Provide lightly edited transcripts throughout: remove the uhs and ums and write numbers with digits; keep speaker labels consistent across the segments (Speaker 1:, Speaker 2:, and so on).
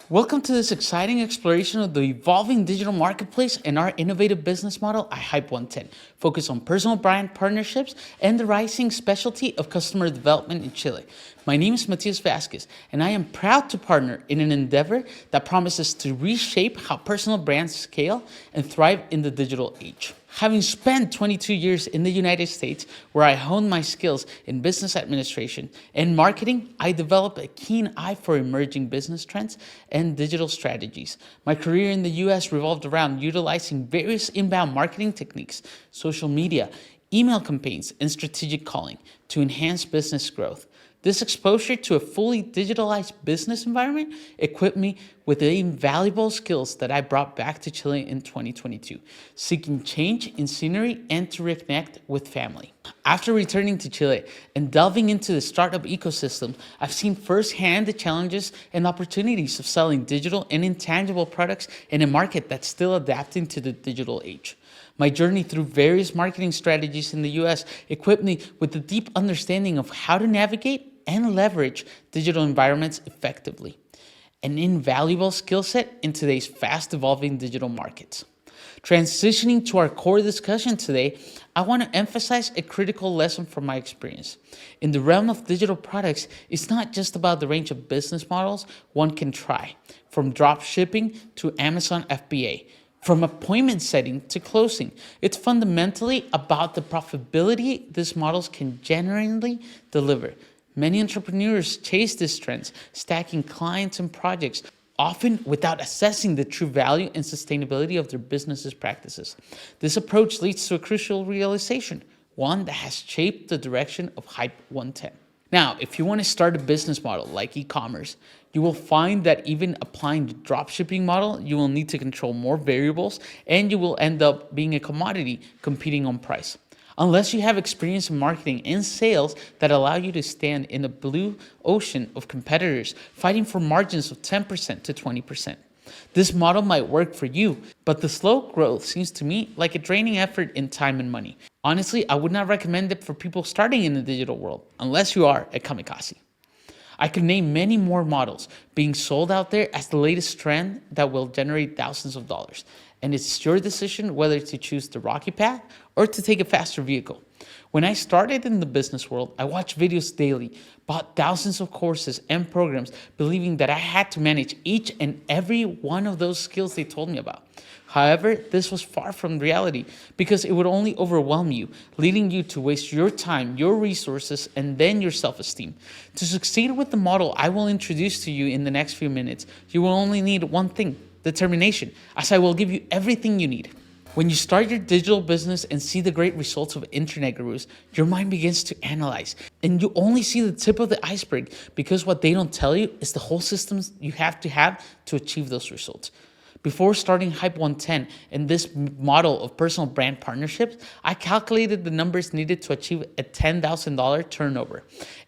Speaker 1: Welcome to this exciting exploration of the evolving digital marketplace and our innovative business model at Hype 110, focused on personal brand partnerships and the rising specialty of customer development in Chile. My name is Matias Vasquez, and I am proud to partner in an endeavor that promises to reshape how personal brands scale and thrive in the digital age. Having spent 22 years in the United States, where I honed my skills in business administration and marketing, I developed a keen eye for emerging business trends and digital strategies. My career in the US revolved around utilizing various inbound marketing techniques, social media, email campaigns, and strategic calling to enhance business growth. This exposure to a fully digitalized business environment equipped me with the invaluable skills that I brought back to Chile in 2022, seeking change in scenery and to reconnect with family. After returning to Chile and delving into the startup ecosystem, I've seen firsthand the challenges and opportunities of selling digital and intangible products in a market that's still adapting to the digital age. My journey through various marketing strategies in the US equipped me with a deep understanding of how to navigate and leverage digital environments effectively, an invaluable skill set in today's fast evolving digital markets. Transitioning to our core discussion today, I want to emphasize a critical lesson from my experience. In the realm of digital products, it's not just about the range of business models one can try, from drop shipping to Amazon FBA. From appointment setting to closing, it's fundamentally about the profitability these models can genuinely deliver. Many entrepreneurs chase these trends, stacking clients and projects, often without assessing the true value and sustainability of their business's practices. This approach leads to a crucial realization, one that has shaped the direction of Hype 110. Now, if you want to start a business model like e-commerce, you will find that even applying the dropshipping model, you will need to control more variables and you will end up being a commodity competing on price. Unless you have experience in marketing and sales that allow you to stand in a blue ocean of competitors fighting for margins of 10% to 20%. This model might work for you, but the slow growth seems to me like a draining effort in time and money. Honestly, I would not recommend it for people starting in the digital world, unless you are a kamikaze. I could name many more models being sold out there as the latest trend that will generate thousands of dollars. And it's your decision whether to choose the rocky path or to take a faster vehicle. When I started in the business world, I watched videos daily, bought thousands of courses and programs, believing that I had to manage each and every one of those skills they told me about. However, this was far from reality because it would only overwhelm you, leading you to waste your time, your resources, and then your self-esteem. To succeed with the model I will introduce to you in the next few minutes, you will only need one thing: determination, as I will give you everything you need. When you start your digital business and see the great results of internet gurus, your mind begins to analyze, and you only see the tip of the iceberg because what they don't tell you is the whole systems you have to achieve those results. Before starting Hype 110 and this model of personal brand partnerships, I calculated the numbers needed to achieve a $10,000 turnover.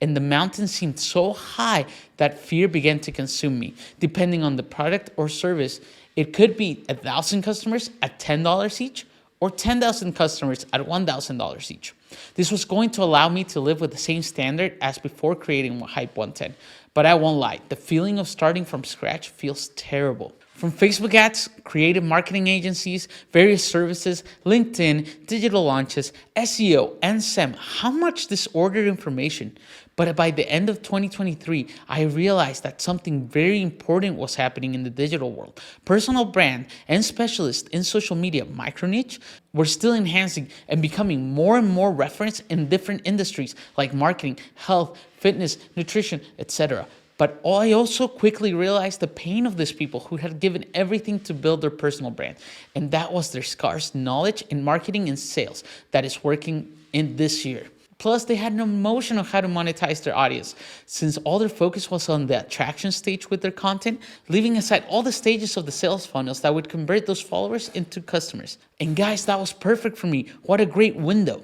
Speaker 1: And the mountain seemed so high that fear began to consume me. Depending on the product or service, it could be 1,000 customers at $10 each or 10,000 customers at $1,000 each. This was going to allow me to live with the same standard as before creating Hype 110. But I won't lie, the feeling of starting from scratch feels terrible. From Facebook ads, creative marketing agencies, various services, LinkedIn, digital launches, SEO, and SEM, how much disordered information. But by the end of 2023, I realized that something very important was happening in the digital world. Personal brand and specialists in social media micro niche were still enhancing and becoming more and more referenced in different industries like marketing, health, fitness, nutrition, etc. But I also quickly realized the pain of these people who had given everything to build their personal brand. And that was their scarce knowledge in marketing and sales that is working in this year. Plus, they had no notion of how to monetize their audience, since all their focus was on the attraction stage with their content, leaving aside all the stages of the sales funnels that would convert those followers into customers. And guys, that was perfect for me. What a great window.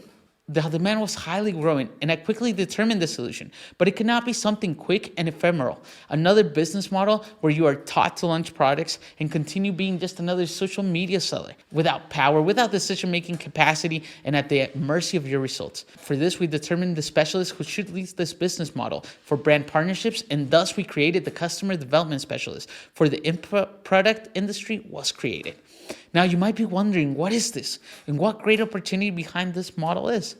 Speaker 1: The demand was highly growing, and I quickly determined the solution. But it could not be something quick and ephemeral. Another business model where you are taught to launch products and continue being just another social media seller without power, without decision-making capacity, and at the mercy of your results. For this, we determined the specialist who should lead this business model for brand partnerships, and thus we created the customer development specialist for the product industry was created. Now you might be wondering, what is this and what great opportunity behind this model is?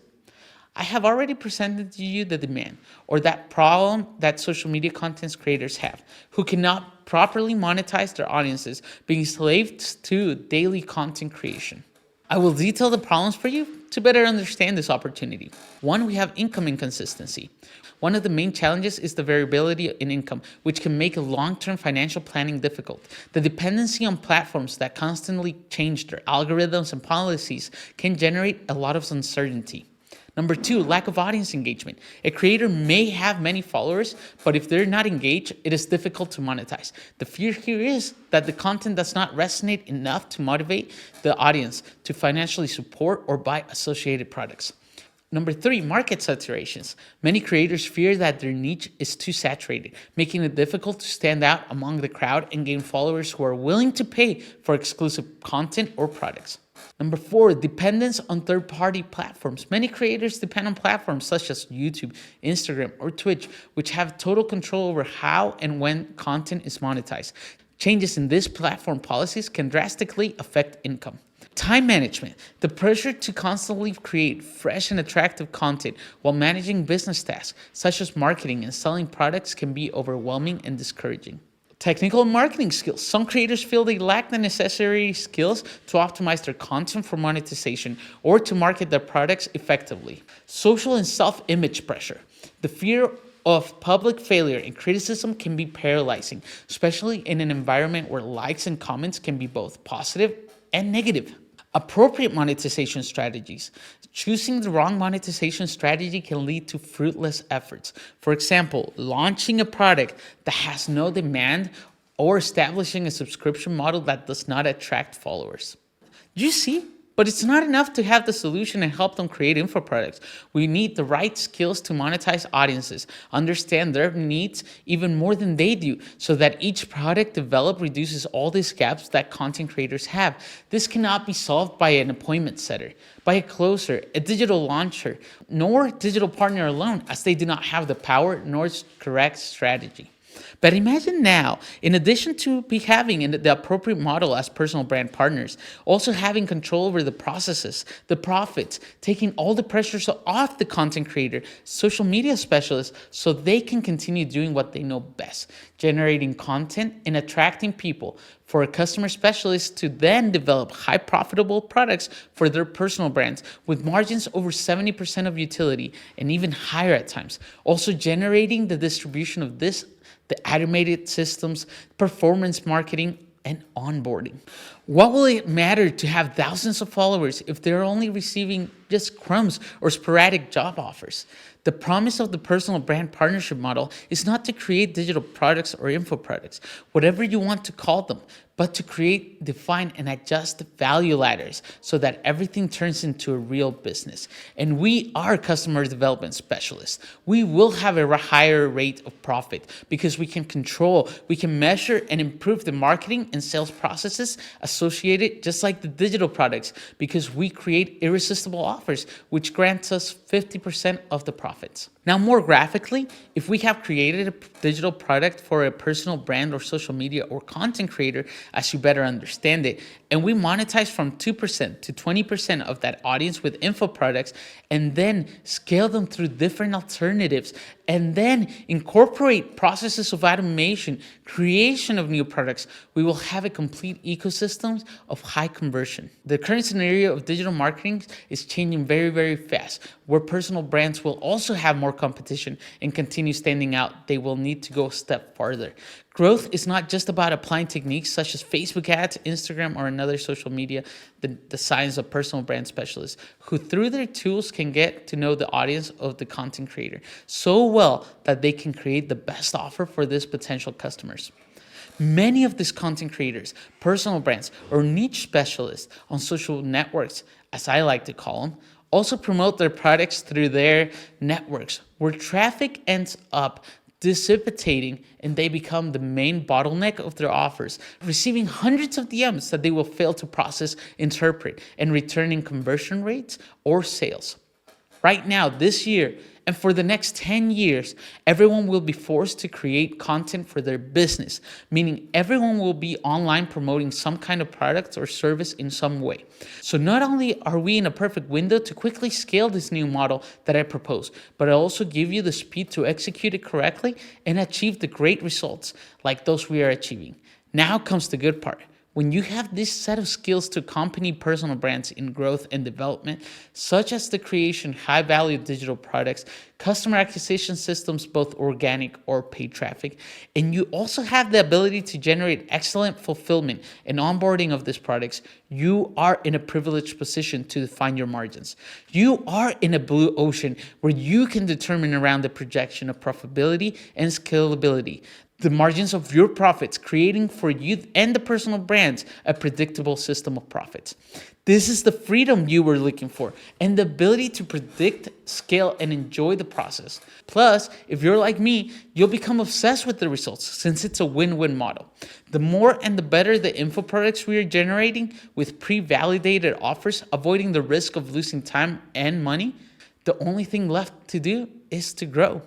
Speaker 1: I have already presented to you the demand or that problem that social media content creators have who cannot properly monetize their audiences, being slaves to daily content creation. I will detail the problems for you to better understand this opportunity. One, we have income inconsistency. One of the main challenges is the variability in income, which can make long-term financial planning difficult. The dependency on platforms that constantly change their algorithms and policies can generate a lot of uncertainty. Number two, lack of audience engagement. A creator may have many followers, but if they're not engaged, it is difficult to monetize. The fear here is that the content does not resonate enough to motivate the audience to financially support or buy associated products. Number three, market saturations. Many creators fear that their niche is too saturated, making it difficult to stand out among the crowd and gain followers who are willing to pay for exclusive content or products. Number four, dependence on third-party platforms. Many creators depend on platforms such as YouTube, Instagram, or Twitch, which have total control over how and when content is monetized. Changes in these platform policies can drastically affect income. Time management. The pressure to constantly create fresh and attractive content while managing business tasks, such as marketing and selling products, can be overwhelming and discouraging. Technical and marketing skills. Some creators feel they lack the necessary skills to optimize their content for monetization or to market their products effectively. Social and self-image pressure. The fear of public failure and criticism can be paralyzing, especially in an environment where likes and comments can be both positive and negative. Appropriate monetization strategies. Choosing the wrong monetization strategy can lead to fruitless efforts. For example, launching a product that has no demand or establishing a subscription model that does not attract followers. Do you see? But it's not enough to have the solution and help them create info products. We need the right skills to monetize audiences, understand their needs even more than they do, so that each product developed reduces all these gaps that content creators have. This cannot be solved by an appointment setter, by a closer, a digital launcher, nor digital partner alone, as they do not have the power nor correct strategy. But imagine now, in addition to having the appropriate model as personal brand partners, also having control over the processes, the profits, taking all the pressures off the content creator, social media specialists, so they can continue doing what they know best, generating content and attracting people, for a customer specialist to then develop high profitable products for their personal brands with margins over 70% of utility and even higher at times. Also generating the distribution of this, the automated systems, performance marketing, and onboarding. What will it matter to have thousands of followers if they're only receiving just crumbs or sporadic job offers? The promise of the personal brand partnership model is not to create digital products or info products, whatever you want to call them, but to create, define, and adjust value ladders so that everything turns into a real business. And we are customer development specialists. We will have a higher rate of profit because we can control, we can measure and improve the marketing and sales processes associated, just like the digital products, because we create irresistible offers, which grants us 50% of the profits. Now, more graphically, if we have created a digital product for a personal brand or social media or content creator, as you better understand it, and we monetize from 2% to 20% of that audience with info products, and then scale them through different alternatives, and then incorporate processes of automation, creation of new products, we will have a complete ecosystem of high conversion. The current scenario of digital marketing is changing very, very fast, where personal brands will also have more competition and continue standing out. They will need to go a step farther. Growth is not just about applying techniques such as Facebook ads, Instagram, or another social media, the science of personal brand specialists, who through their tools can get to know the audience of the content creator so well that they can create the best offer for these potential customers. Many of these content creators, personal brands, or niche specialists on social networks, as I like to call them, Also promote their products through their networks, where traffic ends up dissipating and they become the main bottleneck of their offers, receiving hundreds of DMs that they will fail to process, interpret, and returning conversion rates or sales. Right now, this year, and for the next 10 years, everyone will be forced to create content for their business, meaning everyone will be online promoting some kind of product or service in some way. So not only are we in a perfect window to quickly scale this new model that I propose, but I also give you the speed to execute it correctly and achieve the great results like those we are achieving. Now comes the good part. When you have this set of skills to accompany personal brands in growth and development, such as the creation of high-value digital products, customer acquisition systems, both organic or paid traffic, and you also have the ability to generate excellent fulfillment and onboarding of these products, you are in a privileged position to define your margins. You are in a blue ocean where you can determine around the projection of profitability and scalability, the margins of your profits, creating for you and the personal brands a predictable system of profits. This is the freedom you were looking for and the ability to predict, scale, and enjoy the process. Plus, if you're like me, you'll become obsessed with the results since it's a win-win model. The more and the better the info products we are generating with pre-validated offers, avoiding the risk of losing time and money, the only thing left to do is to grow.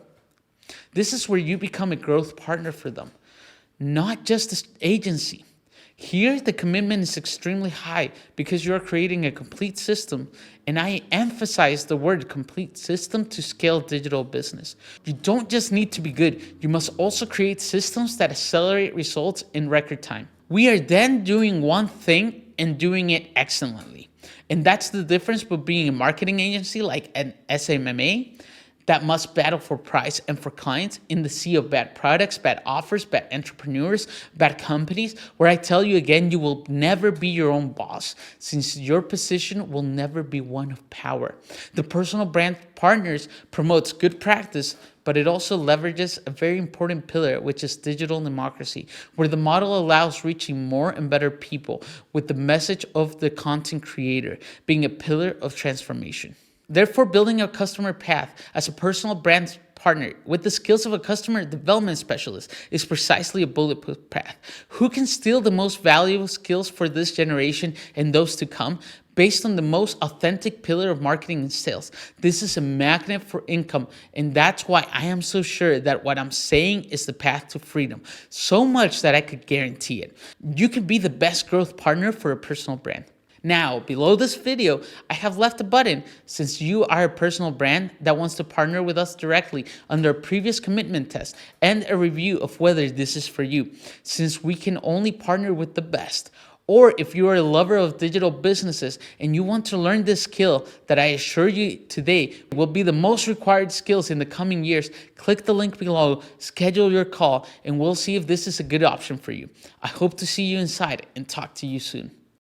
Speaker 1: This is where you become a growth partner for them, not just an agency. Here, the commitment is extremely high because you are creating a complete system, and I emphasize the word complete system to scale digital business. You don't just need to be good, you must also create systems that accelerate results in record time. We are then doing one thing and doing it excellently. And that's the difference between being a marketing agency like an SMMA that must battle for price and for clients in the sea of bad products, bad offers, bad entrepreneurs, bad companies, where I tell you again, you will never be your own boss since your position will never be one of power. The personal brand partners promotes good practice, but it also leverages a very important pillar, which is digital democracy, where the model allows reaching more and better people with the message of the content creator being a pillar of transformation. Therefore, building a customer path as a personal brand partner with the skills of a customer development specialist is precisely a bulletproof path. Who can steal the most valuable skills for this generation and those to come based on the most authentic pillar of marketing and sales? This is a magnet for income, and that's why I am so sure that what I'm saying is the path to freedom. So much that I could guarantee it. You can be the best growth partner for a personal brand. Now, below this video, I have left a button since you are a personal brand that wants to partner with us directly under a previous commitment test and a review of whether this is for you, since we can only partner with the best. Or if you are a lover of digital businesses and you want to learn this skill that I assure you today will be the most required skills in the coming years, click the link below, schedule your call, and we'll see if this is a good option for you. I hope to see you inside and talk to you soon.